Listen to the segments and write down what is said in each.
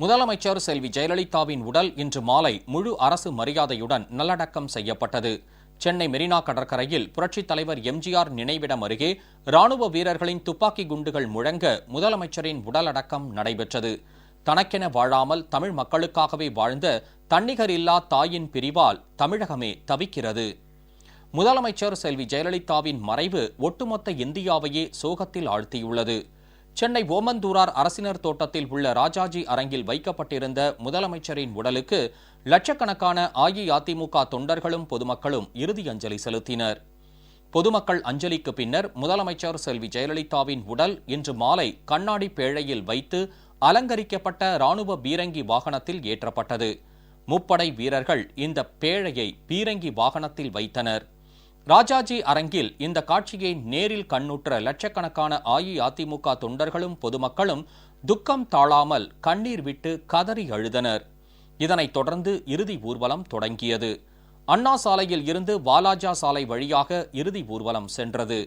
முதலமைச்சர் செல்வி ஜெயலலிதாவின் உடல் இன்று மாலை முழு அரசு மரியாதையுடன் நல்லடக்கம் செய்யப்பட்டது. சென்னை மெரினா கடற்கரையில் புரட்சித் தலைவர் எம்ஜிஆர் நினைவிடம் அருகே ராணுவ வீரர்களின் துப்பாக்கி குண்டுகள் முழங்க முதலமைச்சரின் உடலடக்கம் நடைபெற்றது. தனக்கென வாழாமல் தமிழ் மக்களுக்காகவே வாழ்ந்த தன்னிகர் இல்லா தாயின் பிரிவால் தமிழகமே தவிக்கிறது. முதலமைச்சர் செல்வி ஜெயலலிதாவின் மறைவு ஒட்டுமொத்த இந்தியாவையே சோகத்தில் ஆழ்த்தியுள்ளது. சென்னை ஓமந்தூரார் அரசினர் தோட்டத்தில் உள்ள ராஜாஜி அரங்கில் வைக்கப்பட்டிருந்த முதலமைச்சரின் உடலுக்கு லட்சக்கணக்கான அஇஅதிமுக தொண்டர்களும் பொதுமக்களும் இறுதி அஞ்சலி செலுத்தினர். பொதுமக்கள் அஞ்சலிக்கு பின்னர் முதலமைச்சர் செல்வி ஜெயலலிதாவின் உடல் இன்று மாலை கண்ணாடி பேழையில் வைத்து அலங்கரிக்கப்பட்ட ராணுவ பீரங்கி வாகனத்தில் ஏற்றப்பட்டது. முப்படை வீரர்கள் இந்த பேழையை பீரங்கி வாகனத்தில் வைத்தனர். ராஜாஜி அரங்கில் இந்த காட்சியை நேரில் கண்ணுற்ற லட்சக்கணக்கான அஇஅதிமுக தொண்டர்களும் பொதுமக்களும் துக்கம் தாழாமல் கண்ணீர் விட்டு கதறி அழுதனர். இதனைத் தொடர்ந்து இறுதி ஊர்வலம் தொடங்கியது. அண்ணா சாலையில் இருந்து வாலாஜா சாலை வழியாக இறுதி ஊர்வலம் சென்றது.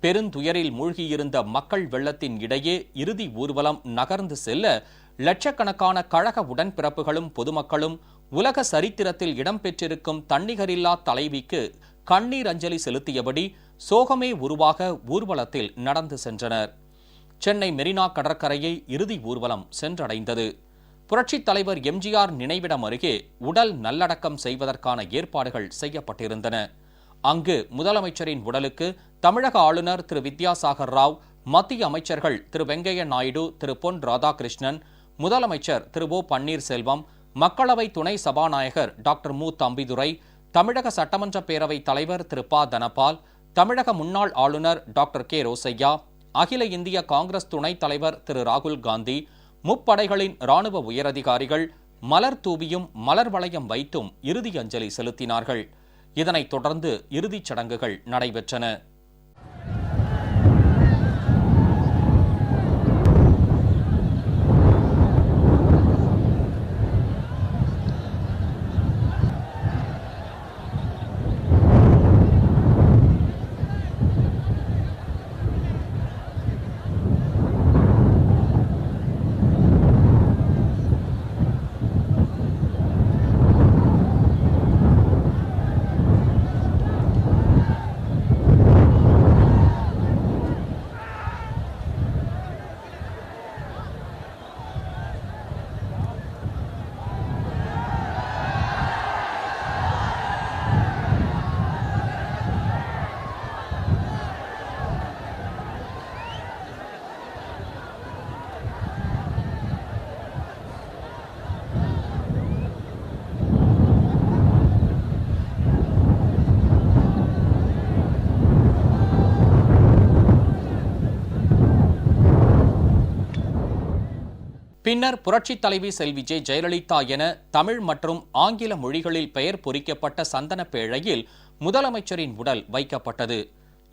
பெருந்துயரில் மூழ்கியிருந்த மக்கள் வெள்ளத்தின் இடையே இறுதி ஊர்வலம் நகர்ந்து செல்ல லட்சக்கணக்கான கழக உடன்பிறப்புகளும் பொதுமக்களும் உலக சரித்திரத்தில் இடம்பெற்றிருக்கும் தன்னிகரில்லா தலைவிக்கு கண்ணீர் அஞ்சலி செலுத்தியபடி சோகமே உருவாக ஊர்வலத்தில் நடந்து சென்றனர். சென்னை மெரினா கடற்கரையை இறுதி ஊர்வலம் சென்றடைந்தது. புரட்சித் தலைவர் எம்ஜிஆர் நினைவிடம் அருகே உடல் நல்லடக்கம் செய்வதற்கான ஏற்பாடுகள் செய்யப்பட்டிருந்தன. அங்கு முதலமைச்சரின் உடலுக்கு தமிழக ஆளுநர் திரு வித்யாசாகர் ராவ், மத்திய அமைச்சர்கள் திரு வெங்கையா நாயுடு, திரு பொன் ராதாகிருஷ்ணன், முதலமைச்சர் திரு ஓ பன்னீர்செல்வம், மக்களவை துணை சபாநாயகர் டாக்டர் மு தம்பிதுரை, தமிழக சட்டமன்ற பேரவைத் தலைவர் திரு ப தனபால், தமிழக முன்னாள் ஆளுநர் டாக்டர் கே ரோசையா, அகில இந்திய காங்கிரஸ் துணைத் தலைவர் திரு ராகுல் காந்தி, முப்படைகளின் ராணுவ உயரதிகாரிகள் மலர் தூவியும் மலர் வளையம் வைத்தும் இறுதி அஞ்சலி செலுத்தினார்கள். இதனைத் தொடர்ந்து இறுதிச் சடங்குகள் நடைபெற்றன. பின்னர் புரட்சித் தலைவி செல்வி ஜெயலலிதா என தமிழ் மற்றும் ஆங்கில மொழிகளில் பெயர் பொறிக்கப்பட்ட சந்தன பேழையில் முதலமைச்சரின் உடல் வைக்கப்பட்டது.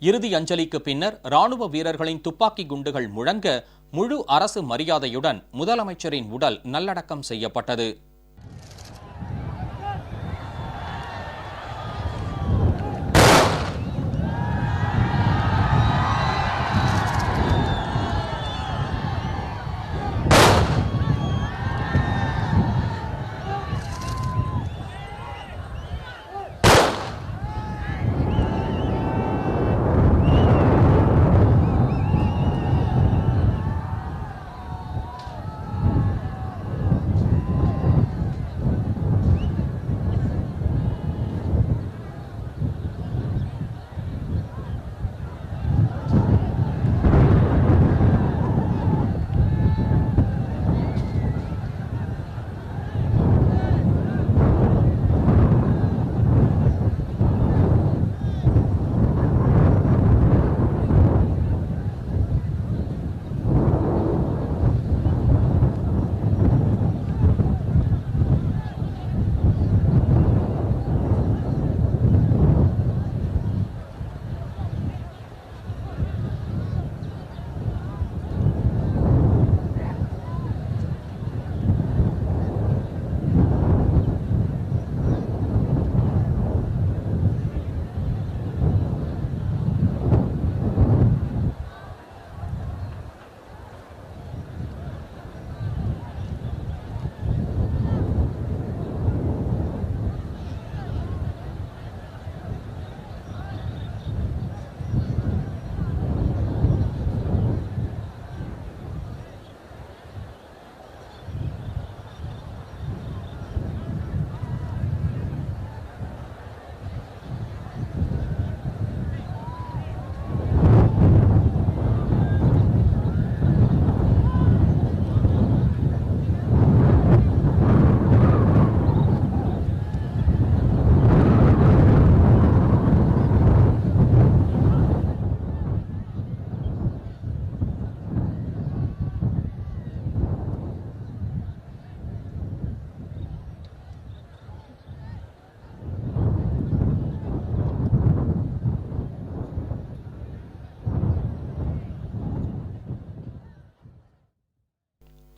இறுதி அஞ்சலிக்கு பின்னர் ராணுவ வீரர்களின் துப்பாக்கி குண்டுகள் முழங்க முழு அரசு மரியாதையுடன் முதலமைச்சரின் உடல் நல்லடக்கம் செய்யப்பட்டது.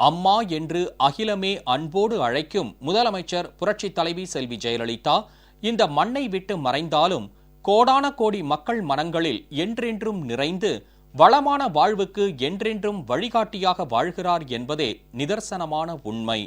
அம்மா என்று அகிலமே அன்போடு அழைக்கும் முதலமைச்சர் புரட்சித் தலைவி செல்வி ஜெயலலிதா இந்த மண்ணை விட்டு மறைந்தாலும் கோடான கோடி மக்கள் மனங்களில் என்றென்றும் நிறைந்து வளமான வாழ்வுக்கு என்றென்றும் வழிகாட்டியாக வாழ்கிறார் என்பதே நிதர்சனமான உண்மை.